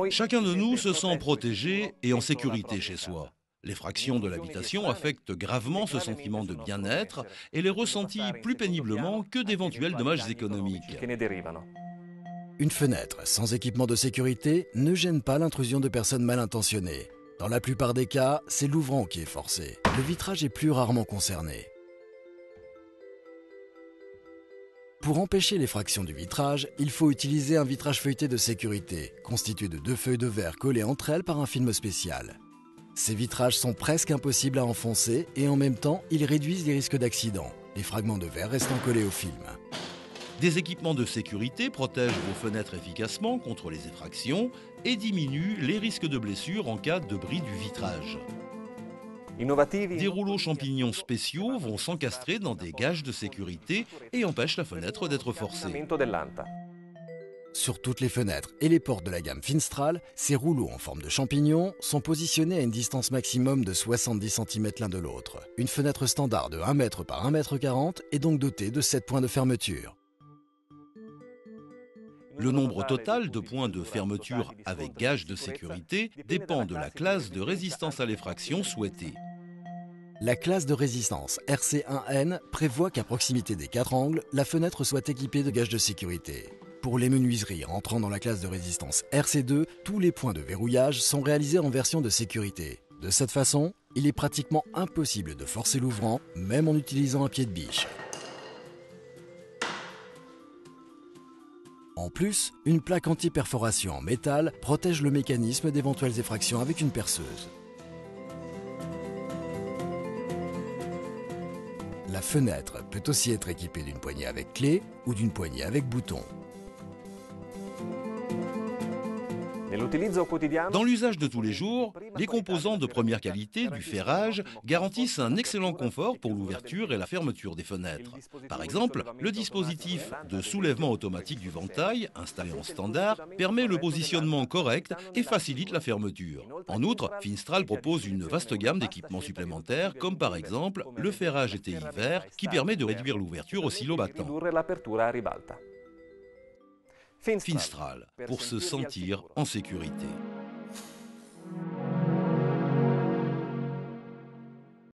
Chacun de nous se sent protégé et en sécurité chez soi. L'effraction de l'habitation affecte gravement ce sentiment de bien-être et les ressentit plus péniblement que d'éventuels dommages économiques. Une fenêtre sans équipement de sécurité ne gêne pas l'intrusion de personnes mal intentionnées. Dans la plupart des cas, c'est l'ouvrant qui est forcé. Le vitrage est plus rarement concerné. Pour empêcher l'effraction du vitrage, il faut utiliser un vitrage feuilleté de sécurité, constitué de 2 feuilles de verre collées entre elles par un film spécial. Ces vitrages sont presque impossibles à enfoncer et en même temps, ils réduisent les risques d'accident, les fragments de verre restant collés au film. Des équipements de sécurité protègent vos fenêtres efficacement contre les effractions et diminuent les risques de blessures en cas de bris du vitrage. Des rouleaux champignons spéciaux vont s'encastrer dans des gages de sécurité et empêchent la fenêtre d'être forcée. Sur toutes les fenêtres et les portes de la gamme Finstral, ces rouleaux en forme de champignon sont positionnés à une distance maximum de 70 cm l'un de l'autre. Une fenêtre standard de 1 m par 1,40 m est donc dotée de 7 points de fermeture. Le nombre total de points de fermeture avec gage de sécurité dépend de la classe de résistance à l'effraction souhaitée. La classe de résistance RC1N prévoit qu'à proximité des 4 angles, la fenêtre soit équipée de gages de sécurité. Pour les menuiseries rentrant dans la classe de résistance RC2, tous les points de verrouillage sont réalisés en version de sécurité. De cette façon, il est pratiquement impossible de forcer l'ouvrant, même en utilisant un pied de biche. En plus, une plaque anti-perforation en métal protège le mécanisme d'éventuelles effractions avec une perceuse. La fenêtre peut aussi être équipée d'une poignée avec clé ou d'une poignée avec bouton. Dans l'usage de tous les jours, les composants de première qualité du ferrage garantissent un excellent confort pour l'ouverture et la fermeture des fenêtres. Par exemple, le dispositif de soulèvement automatique du ventail, installé en standard, permet le positionnement correct et facilite la fermeture. En outre, Finstral propose une vaste gamme d'équipements supplémentaires, comme par exemple le ferrage ETI vert, qui permet de réduire l'ouverture au silo battant. Finstral, pour se sentir en sécurité.